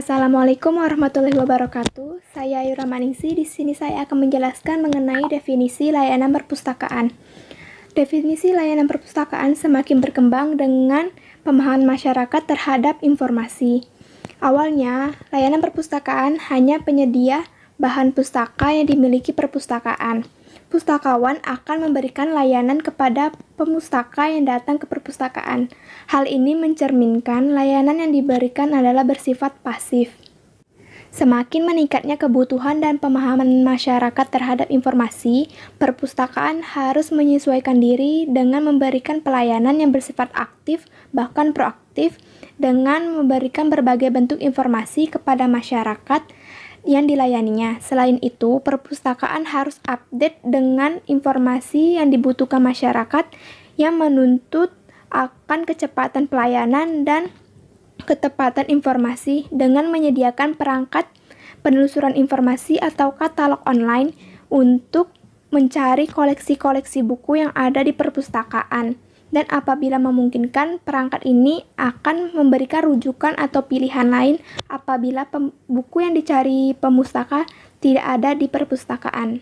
Assalamualaikum warahmatullahi wabarakatuh. Saya Yura Maningsi. Di sini saya akan menjelaskan mengenai definisi layanan perpustakaan. Definisi layanan perpustakaan semakin berkembang dengan pemahaman masyarakat terhadap informasi. Awalnya, layanan perpustakaan hanya penyedia bahan pustaka yang dimiliki perpustakaan. Pustakawan akan memberikan layanan kepada pemustaka yang datang ke perpustakaan. Hal ini mencerminkan layanan yang diberikan adalah bersifat pasif. Semakin meningkatnya kebutuhan dan pemahaman masyarakat terhadap informasi, perpustakaan harus menyesuaikan diri dengan memberikan pelayanan yang bersifat aktif, bahkan proaktif, dengan memberikan berbagai bentuk informasi kepada masyarakat yang dilayaninya. Selain itu, perpustakaan harus update dengan informasi yang dibutuhkan masyarakat yang menuntut akan kecepatan pelayanan dan ketepatan informasi dengan menyediakan perangkat penelusuran informasi atau katalog online untuk mencari koleksi-koleksi buku yang ada di perpustakaan. Dan apabila memungkinkan, perangkat ini akan memberikan rujukan atau pilihan lain apabila buku yang dicari pemustaka tidak ada di perpustakaan.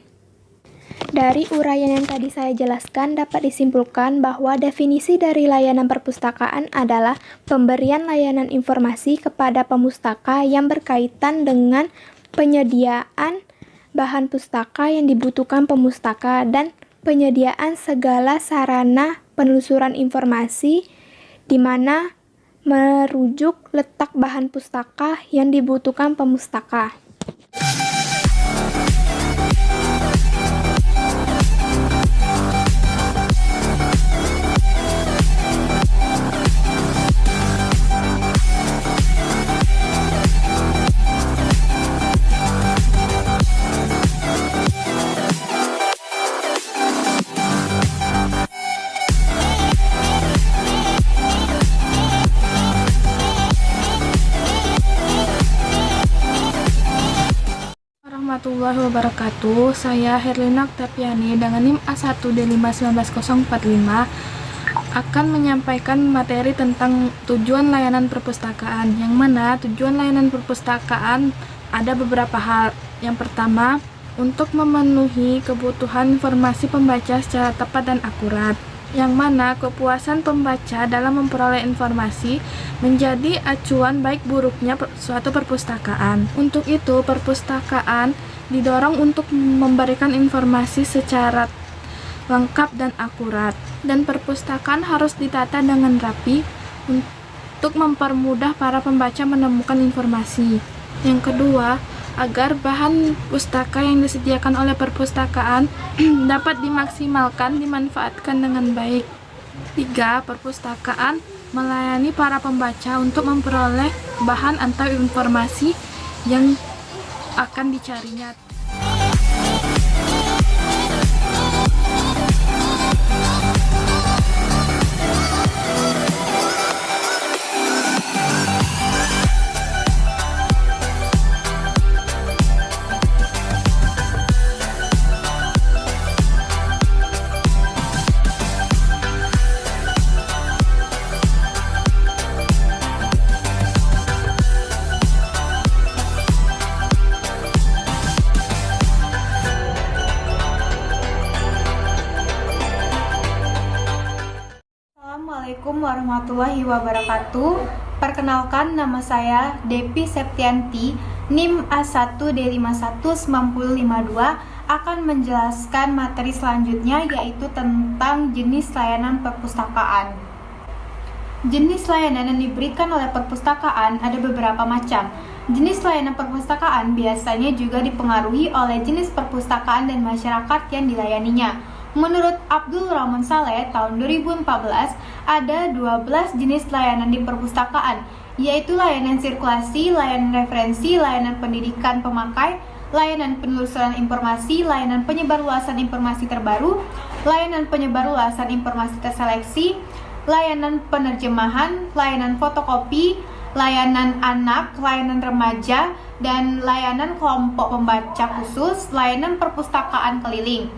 Dari uraian yang tadi saya jelaskan, dapat disimpulkan bahwa definisi dari layanan perpustakaan adalah pemberian layanan informasi kepada pemustaka yang berkaitan dengan penyediaan bahan pustaka yang dibutuhkan pemustaka dan penyediaan segala sarana penelusuran informasi di mana merujuk letak bahan pustaka yang dibutuhkan pemustaka. Warahmatullahi wabarakatuh. Saya Herlina Oktaviani dengan NIM A1D51945 akan menyampaikan materi tentang tujuan layanan perpustakaan, yang mana tujuan layanan perpustakaan ada beberapa hal. Yang pertama, untuk memenuhi kebutuhan informasi pembaca secara tepat dan akurat, yang mana kepuasan pembaca dalam memperoleh informasi menjadi acuan baik buruknya suatu perpustakaan. Untuk itu, perpustakaan didorong untuk memberikan informasi secara lengkap dan akurat, dan perpustakaan harus ditata dengan rapi untuk mempermudah para pembaca menemukan informasi. Yang kedua, agar bahan pustaka yang disediakan oleh perpustakaan dapat dimaksimalkan, dimanfaatkan dengan baik. 3. Perpustakaan melayani para pembaca untuk memperoleh bahan atau informasi yang akan dicarinya. Assalamualaikum warahmatullahi wabarakatuh. Perkenalkan, nama saya Depi Septianti, NIM A1D51952, akan menjelaskan materi selanjutnya, yaitu tentang jenis layanan perpustakaan. Jenis layanan yang diberikan oleh perpustakaan ada beberapa macam. Jenis layanan perpustakaan biasanya juga dipengaruhi oleh jenis perpustakaan dan masyarakat yang dilayaninya. Menurut Abdul Rahman Saleh tahun 2014, ada 12 jenis layanan di perpustakaan, yaitu layanan sirkulasi, layanan referensi, layanan pendidikan pemakai, layanan penelusuran informasi, layanan penyebarluasan informasi terbaru, layanan penyebarluasan informasi terseleksi, layanan penerjemahan, layanan fotokopi, layanan anak, layanan remaja, dan layanan kelompok pembaca khusus, layanan perpustakaan keliling.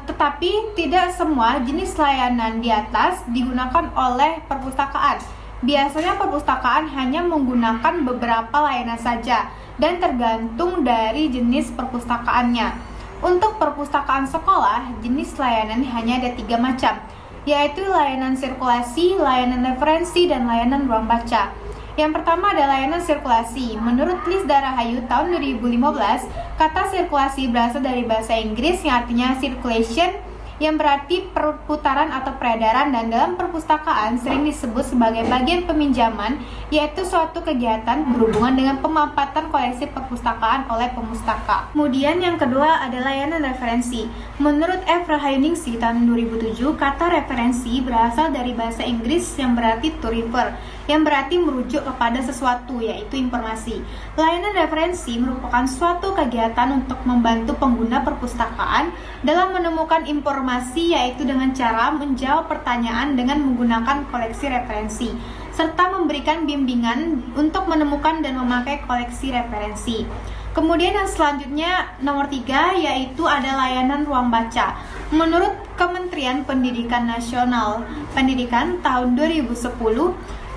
Tetapi tidak semua jenis layanan di atas digunakan oleh perpustakaan. Biasanya perpustakaan hanya menggunakan beberapa layanan saja dan tergantung dari jenis perpustakaannya. Untuk perpustakaan sekolah, jenis layanan hanya ada 3 macam, yaitu layanan sirkulasi, layanan referensi, dan layanan ruang baca. Yang pertama adalah layanan sirkulasi. Menurut List Darahayu tahun 2015, kata sirkulasi berasal dari bahasa Inggris yang artinya circulation, yang berarti perputaran atau peredaran, dan dalam perpustakaan sering disebut sebagai bagian peminjaman, yaitu suatu kegiatan berhubungan dengan pemampatan koleksi perpustakaan oleh pemustaka. Kemudian yang kedua adalah layanan referensi. Menurut F. Rahayuningsi tahun 2007, kata referensi berasal dari bahasa Inggris yang berarti to refer, yang berarti merujuk kepada sesuatu, yaitu informasi. Layanan referensi merupakan suatu kegiatan untuk membantu pengguna perpustakaan dalam menemukan informasi, yaitu dengan cara menjawab pertanyaan dengan menggunakan koleksi referensi, serta memberikan bimbingan untuk menemukan dan memakai koleksi referensi. Kemudian yang selanjutnya nomor 3 yaitu ada layanan ruang baca. Menurut Kementerian Pendidikan Nasional Pendidikan tahun 2010,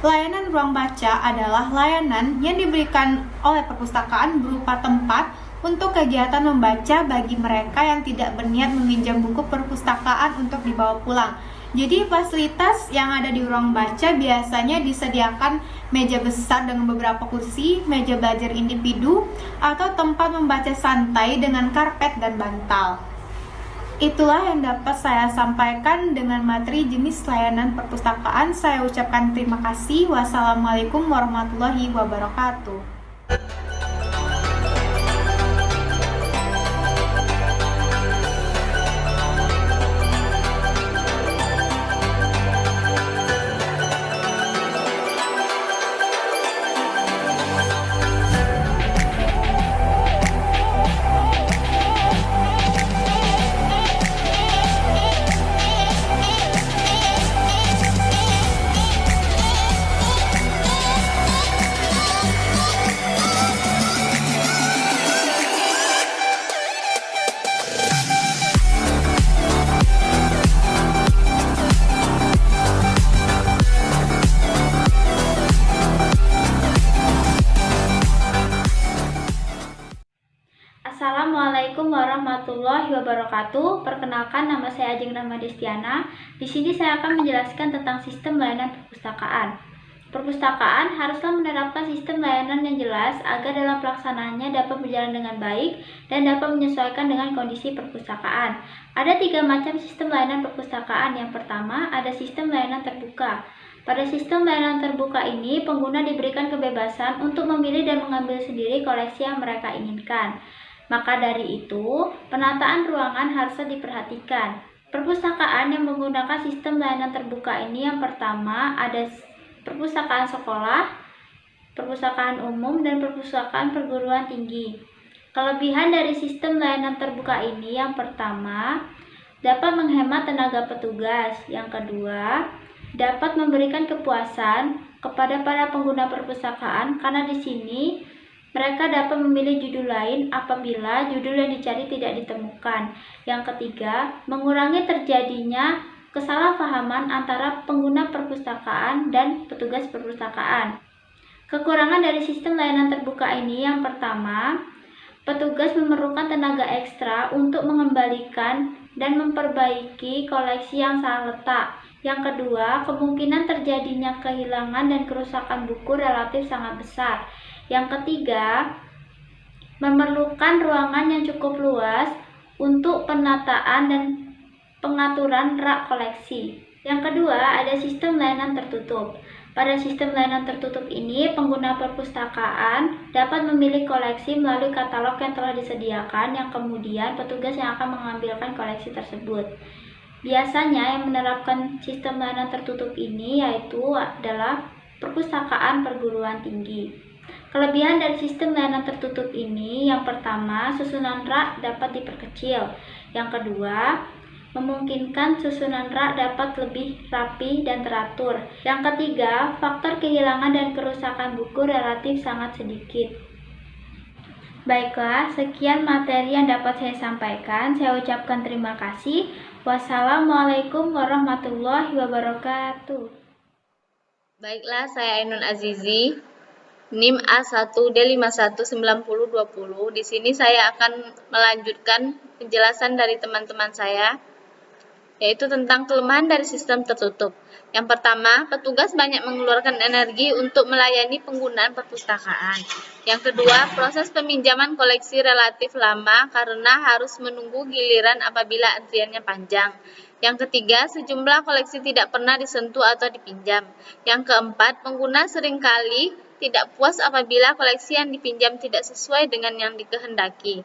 layanan ruang baca adalah layanan yang diberikan oleh perpustakaan berupa tempat untuk kegiatan membaca bagi mereka yang tidak berniat meminjam buku perpustakaan untuk dibawa pulang. Jadi fasilitas yang ada di ruang baca biasanya disediakan meja besar dengan beberapa kursi, meja belajar individu, atau tempat membaca santai dengan karpet dan bantal. Itulah yang dapat saya sampaikan dengan materi jenis layanan perpustakaan. Saya ucapkan terima kasih. Wassalamualaikum warahmatullahi wabarakatuh. Assalamualaikum warahmatullahi wabarakatuh. Perkenalkan, nama saya Ajeng Ramadestiana. Di sini saya akan menjelaskan tentang sistem layanan perpustakaan. Perpustakaan haruslah menerapkan sistem layanan yang jelas agar dalam pelaksanaannya dapat berjalan dengan baik dan dapat menyesuaikan dengan kondisi perpustakaan. Ada 3 macam sistem layanan perpustakaan. Yang pertama, ada sistem layanan terbuka. Pada sistem layanan terbuka ini, pengguna diberikan kebebasan untuk memilih dan mengambil sendiri koleksi yang mereka inginkan. Maka dari itu, penataan ruangan harusnya diperhatikan. Perpustakaan yang menggunakan sistem layanan terbuka ini yang pertama ada perpustakaan sekolah, perpustakaan umum, dan perpustakaan perguruan tinggi. Kelebihan dari sistem layanan terbuka ini yang pertama, dapat menghemat tenaga petugas. Yang kedua, dapat memberikan kepuasan kepada para pengguna perpustakaan karena di sini mereka dapat memilih judul lain apabila judul yang dicari tidak ditemukan. Yang ketiga, mengurangi terjadinya kesalahpahaman antara pengguna perpustakaan dan petugas perpustakaan. Kekurangan dari sistem layanan terbuka ini yang pertama, petugas memerlukan tenaga ekstra untuk mengembalikan dan memperbaiki koleksi yang salah letak. Yang kedua, kemungkinan terjadinya kehilangan dan kerusakan buku relatif sangat besar. Yang ketiga, memerlukan ruangan yang cukup luas untuk penataan dan pengaturan rak koleksi. Yang kedua, ada sistem layanan tertutup. Pada sistem layanan tertutup ini, pengguna perpustakaan dapat memilih koleksi melalui katalog yang telah disediakan, yang kemudian petugas yang akan mengambilkan koleksi tersebut. Biasanya yang menerapkan sistem layanan tertutup ini yaitu adalah perpustakaan perguruan tinggi. Kelebihan dari sistem layanan tertutup ini yang pertama, susunan rak dapat diperkecil. Yang kedua, memungkinkan susunan rak dapat lebih rapi dan teratur. Yang ketiga, faktor kehilangan dan kerusakan buku relatif sangat sedikit. Baiklah, sekian materi yang dapat saya sampaikan. Saya ucapkan terima kasih. Wassalamualaikum warahmatullahi wabarakatuh. Baiklah, saya Ainun Azizi, NIM A1D519020. Di sini saya akan melanjutkan penjelasan dari teman-teman saya, yaitu tentang kelemahan dari sistem tertutup. Yang pertama, petugas banyak mengeluarkan energi untuk melayani penggunaan perpustakaan. Yang kedua, proses peminjaman koleksi relatif lama karena harus menunggu giliran apabila antriannya panjang. Yang ketiga, sejumlah koleksi tidak pernah disentuh atau dipinjam. Yang keempat, pengguna seringkali tidak puas apabila koleksi yang dipinjam tidak sesuai dengan yang dikehendaki.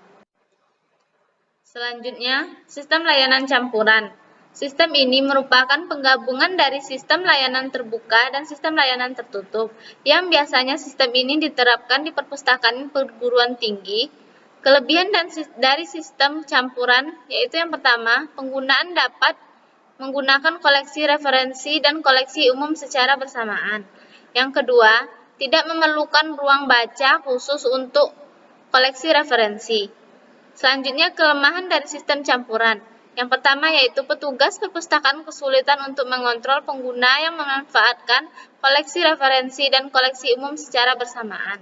Selanjutnya, sistem layanan campuran. Sistem ini merupakan penggabungan dari sistem layanan terbuka dan sistem layanan tertutup, yang biasanya sistem ini diterapkan di perpustakaan perguruan tinggi. Kelebihan dari sistem campuran yaitu yang pertama, penggunaan dapat menggunakan koleksi referensi dan koleksi umum secara bersamaan. Yang kedua, tidak memerlukan ruang baca khusus untuk koleksi referensi. Selanjutnya, kelemahan dari sistem campuran. Yang pertama yaitu petugas perpustakaan kesulitan untuk mengontrol pengguna yang memanfaatkan koleksi referensi dan koleksi umum secara bersamaan.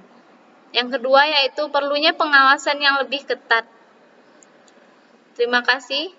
Yang kedua yaitu perlunya pengawasan yang lebih ketat. Terima kasih.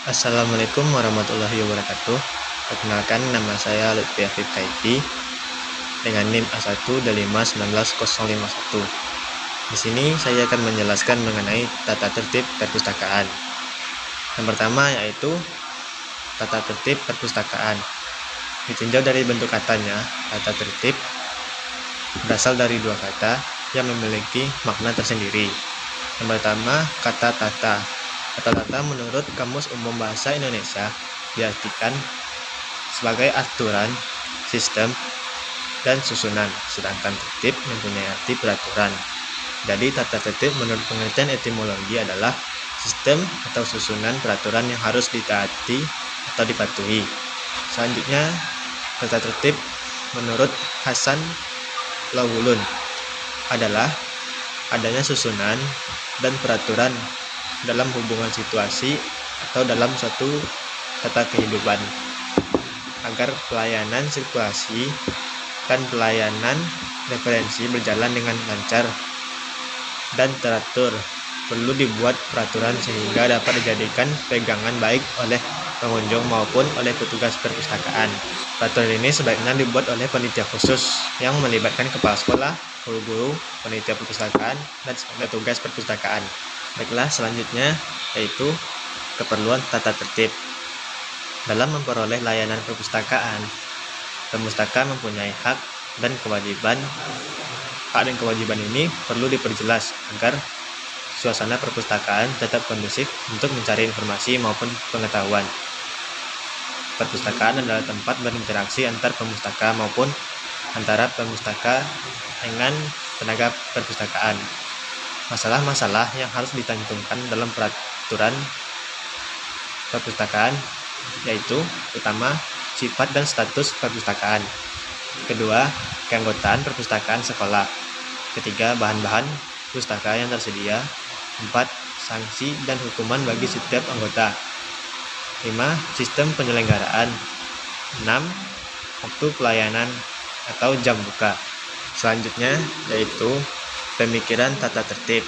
Assalamualaikum warahmatullahi wabarakatuh. Perkenalkan, nama saya Lutfi Afif Kaifi dengan NIM A1D51901. Di sini saya akan menjelaskan mengenai tata tertib perpustakaan. Yang pertama yaitu tata tertib perpustakaan. Ditinjau dari bentuk katanya, tata tertib berasal dari dua kata yang memiliki makna tersendiri. Yang pertama, kata tata. Kata tata menurut Kamus Umum Bahasa Indonesia diartikan sebagai aturan, sistem, dan susunan, sedangkan tertib mempunyai arti peraturan. Jadi tata tertib menurut pengertian etimologi adalah sistem atau susunan peraturan yang harus ditaati atau dipatuhi. Selanjutnya, tata tertib menurut Hasan Lawulun adalah adanya susunan dan peraturan dalam hubungan situasi atau dalam suatu tata kehidupan agar pelayanan sirkulasi dan pelayanan referensi berjalan dengan lancar dan teratur. Perlu dibuat peraturan sehingga dapat dijadikan pegangan baik oleh pengunjung maupun oleh petugas perpustakaan. Peraturan ini sebaiknya dibuat oleh panitia khusus yang melibatkan kepala sekolah, guru-guru, panitia perpustakaan, dan petugas perpustakaan. Baiklah, selanjutnya yaitu keperluan tata tertib. Dalam memperoleh layanan perpustakaan, pemustaka mempunyai hak dan kewajiban. Hak dan kewajiban ini perlu diperjelas agar suasana perpustakaan tetap kondusif untuk mencari informasi maupun pengetahuan. Perpustakaan adalah tempat berinteraksi antar pemustaka maupun antara pemustaka dengan tenaga perpustakaan. Masalah-masalah yang harus dicantumkan dalam peraturan perpustakaan yaitu pertama, sifat dan status perpustakaan. Kedua, keanggotaan perpustakaan sekolah. Ketiga, bahan-bahan pustaka yang tersedia. 4, sanksi dan hukuman bagi setiap anggota. 5, sistem penyelenggaraan. 6, waktu pelayanan atau jam buka. Selanjutnya yaitu pemikiran tata tertib.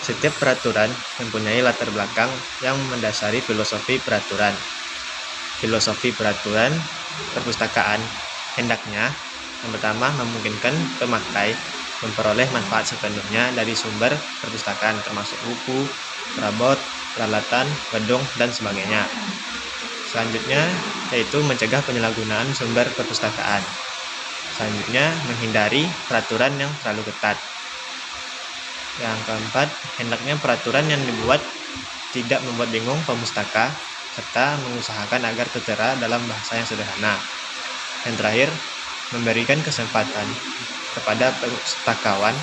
Setiap peraturan mempunyai latar belakang yang mendasari filosofi peraturan. Filosofi peraturan perpustakaan hendaknya Yang pertama, memungkinkan pemakai memperoleh manfaat sepenuhnya dari sumber perpustakaan termasuk buku, perabot, peralatan, gedung, dan sebagainya. Selanjutnya, yaitu mencegah penyalahgunaan sumber perpustakaan. Selanjutnya, menghindari peraturan yang terlalu ketat. Yang keempat, hendaknya peraturan yang dibuat tidak membuat bingung pemustaka, serta mengusahakan agar tertera dalam bahasa yang sederhana. Yang terakhir, memberikan kesempatan kepada pustakawan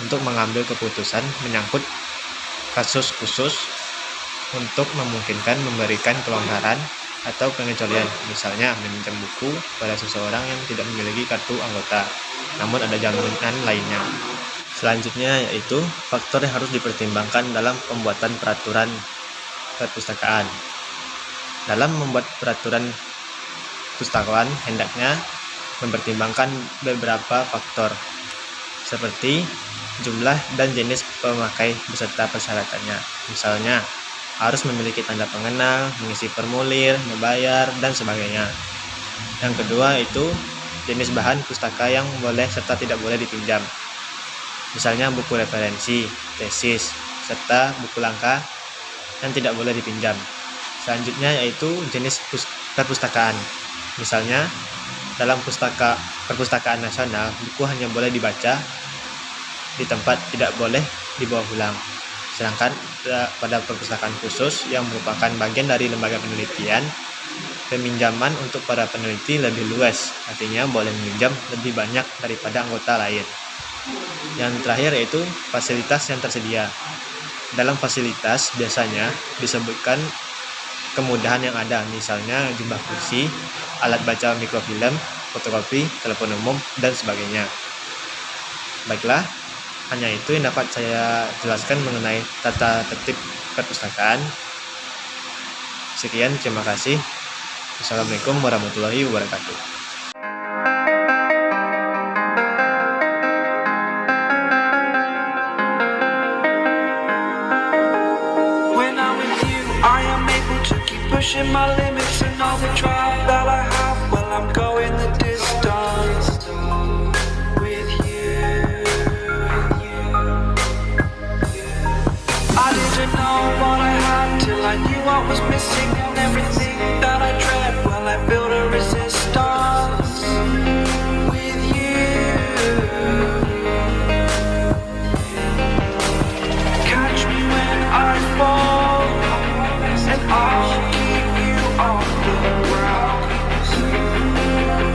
untuk mengambil keputusan menyangkut kasus khusus untuk memungkinkan memberikan kelonggaran atau pengecualian, misalnya meminjam buku pada seseorang yang tidak memiliki kartu anggota, namun ada jaminan lainnya. Selanjutnya yaitu faktor yang harus dipertimbangkan dalam pembuatan peraturan perpustakaan. Dalam membuat peraturan pustakawan hendaknya mempertimbangkan beberapa faktor seperti jumlah dan jenis pemakai beserta persyaratannya. Misalnya, harus memiliki tanda pengenal, mengisi formulir, membayar, dan sebagainya. Yang kedua itu jenis bahan pustaka yang boleh serta tidak boleh dipinjam. Misalnya buku referensi, tesis, serta buku langka yang tidak boleh dipinjam. Selanjutnya yaitu jenis perpustakaan. Misalnya, dalam perpustakaan nasional, buku hanya boleh dibaca di tempat, tidak boleh dibawa pulang. Sedangkan pada perpustakaan khusus yang merupakan bagian dari lembaga penelitian, peminjaman untuk para peneliti lebih luas, artinya boleh meminjam lebih banyak daripada anggota lain. Yang terakhir yaitu fasilitas yang tersedia. Dalam fasilitas biasanya disebutkan kemudahan yang ada, misalnya jumlah kursi, alat baca mikrofilm, fotokopi, telepon umum, dan sebagainya. Baiklah, hanya itu yang dapat saya jelaskan mengenai tata tertib perpustakaan. Sekian, terima kasih. Assalamualaikum warahmatullahi wabarakatuh. Pushing my limits and all the drive that I have. Well, I'm going the distance with you. I didn't know what I had till I knew what was missing, and everything that I dread. Well, I built a resistance with you. Catch me when I fall, and I'll keep you on the ground.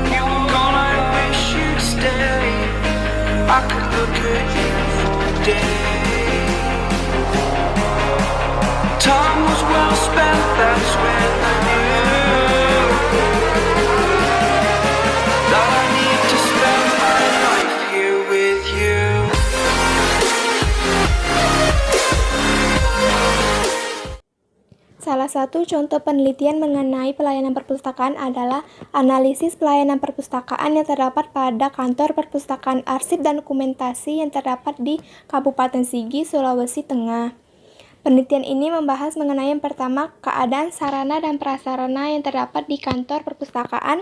You were gone, I wish you'd stay. I could look at you for days. Time was well spent, that's when I knew that I need to spend my life here with you. Salah satu contoh penelitian mengenai pelayanan perpustakaan adalah analisis pelayanan perpustakaan yang terdapat pada kantor perpustakaan arsip dan dokumentasi yang terdapat di Kabupaten Sigi, Sulawesi Tengah. Penelitian ini membahas mengenai yang pertama, keadaan sarana dan prasarana yang terdapat di kantor perpustakaan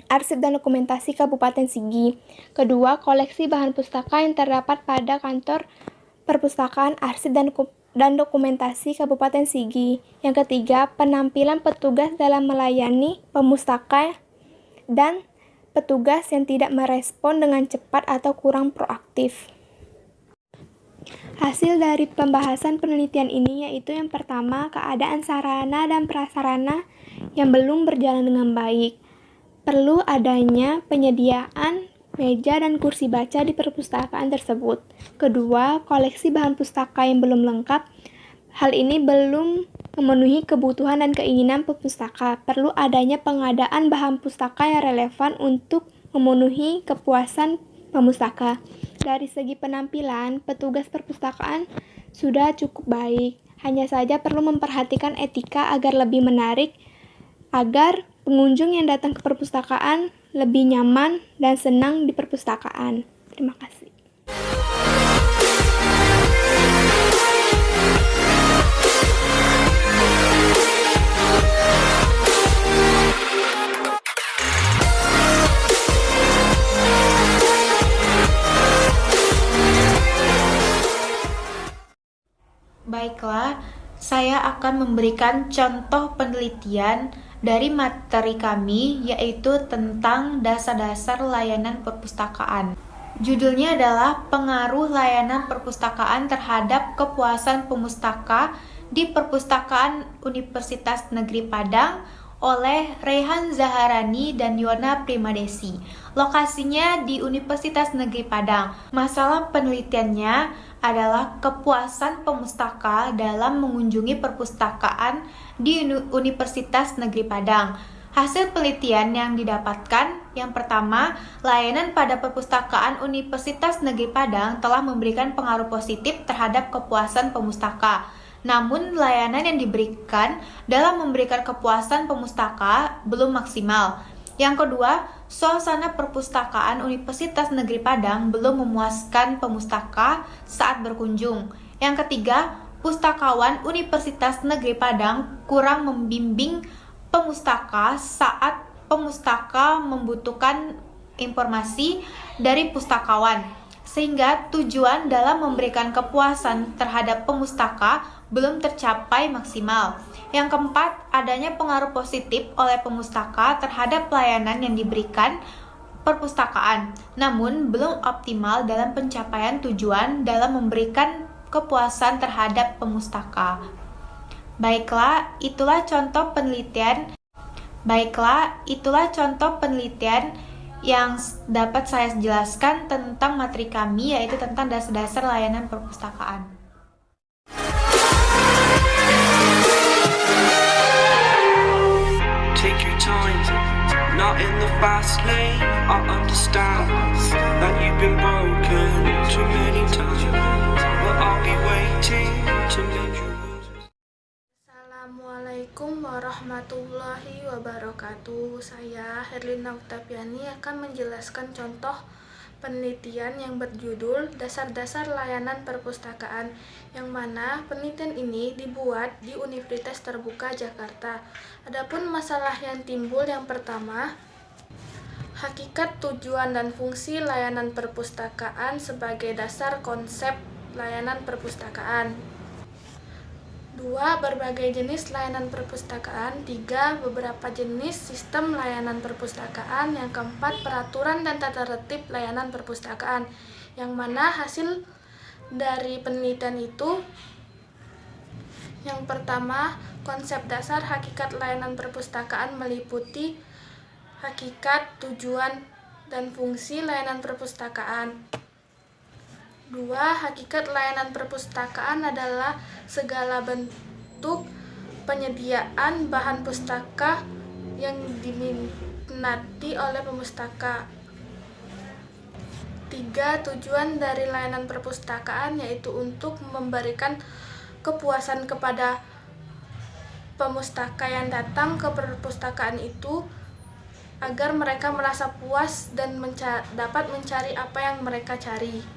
arsip dan dokumentasi Kabupaten Sigi. Kedua, koleksi bahan pustaka yang terdapat pada kantor perpustakaan arsip dan dokumentasi Kabupaten Sigi. Yang ketiga, penampilan petugas dalam melayani pemustaka dan petugas yang tidak merespon dengan cepat atau kurang proaktif. Hasil dari pembahasan penelitian ini yaitu yang pertama, keadaan sarana dan prasarana yang belum berjalan dengan baik. Perlu adanya penyediaan meja dan kursi baca di perpustakaan tersebut. Kedua, koleksi bahan pustaka yang belum lengkap. Hal ini belum memenuhi kebutuhan dan keinginan pustaka. Perlu adanya pengadaan bahan pustaka yang relevan untuk memenuhi kepuasan pemustaka. Dari segi penampilan, petugas perpustakaan sudah cukup baik. Hanya saja perlu memperhatikan etika agar lebih menarik, agar pengunjung yang datang ke perpustakaan lebih nyaman dan senang di perpustakaan. Terima kasih. Baiklah, saya akan memberikan contoh penelitian dari materi kami, yaitu tentang dasar-dasar layanan perpustakaan. Judulnya adalah Pengaruh Layanan Perpustakaan Terhadap Kepuasan Pemustaka di Perpustakaan Universitas Negeri Padang oleh Rehan Zaharani dan Yona Primadesi. Lokasinya di Universitas Negeri Padang. Masalah penelitiannya adalah kepuasan pemustaka dalam mengunjungi perpustakaan di Universitas Negeri Padang. Hasil penelitian yang didapatkan, yang pertama, layanan pada perpustakaan Universitas Negeri Padang telah memberikan pengaruh positif terhadap kepuasan pemustaka. Namun, layanan yang diberikan dalam memberikan kepuasan pemustaka belum maksimal. Yang kedua, suasana perpustakaan Universitas Negeri Padang belum memuaskan pemustaka saat berkunjung. Yang ketiga, pustakawan Universitas Negeri Padang kurang membimbing pemustaka saat pemustaka membutuhkan informasi dari pustakawan, sehingga tujuan dalam memberikan kepuasan terhadap pemustaka belum tercapai maksimal. Yang keempat, adanya pengaruh positif oleh pemustaka terhadap pelayanan yang diberikan perpustakaan, namun belum optimal dalam pencapaian tujuan dalam memberikan kepuasan terhadap pemustaka. Baiklah, itulah contoh penelitian yang dapat saya jelaskan tentang materi kami, yaitu tentang dasar-dasar layanan perpustakaan. Take your time, not in the fast lane. I understand that you've been broken too many times, but I'll be waiting to make you. Assalamualaikum warahmatullahi wabarakatuh. Saya Herlina Oktaviani akan menjelaskan contoh penelitian yang berjudul Dasar-dasar Layanan Perpustakaan, yang mana penelitian ini dibuat di Universitas Terbuka Jakarta. Adapun masalah yang timbul yang pertama, hakikat, tujuan, dan fungsi layanan perpustakaan sebagai dasar konsep layanan perpustakaan. 2. Berbagai jenis layanan perpustakaan. 3. Beberapa jenis sistem layanan perpustakaan. Yang keempat, peraturan dan tata tertib layanan perpustakaan. Yang mana hasil dari penelitian itu, yang pertama, konsep dasar hakikat layanan perpustakaan meliputi hakikat, tujuan, dan fungsi layanan perpustakaan. 2. Hakikat layanan perpustakaan adalah segala bentuk penyediaan bahan pustaka yang diminati oleh pemustaka. 3. Tujuan dari layanan perpustakaan yaitu untuk memberikan kepuasan kepada pemustaka yang datang ke perpustakaan itu, agar mereka merasa puas dan dapat mencari apa yang mereka cari.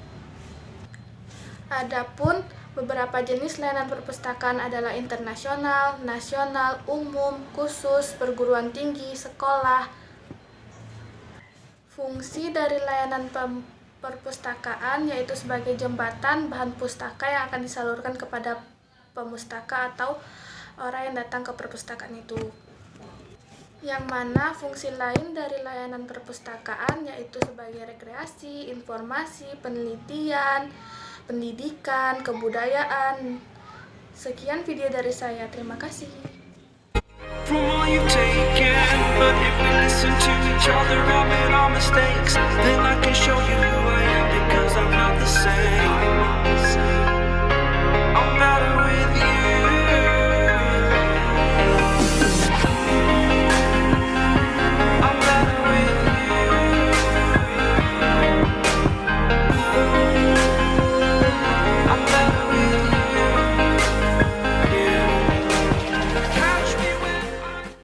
Adapun beberapa jenis layanan perpustakaan adalah internasional, nasional, umum, khusus, perguruan tinggi, sekolah. Fungsi dari layanan perpustakaan yaitu sebagai jembatan bahan pustaka yang akan disalurkan kepada pemustaka atau orang yang datang ke perpustakaan itu. Yang mana fungsi lain dari layanan perpustakaan yaitu sebagai rekreasi, informasi, penelitian, pendidikan, kebudayaan. Sekian video dari saya. Terima kasih. From all you've taken, but if we listen to each other, admit our mistakes, then I can show you who I am, because I'm not the same.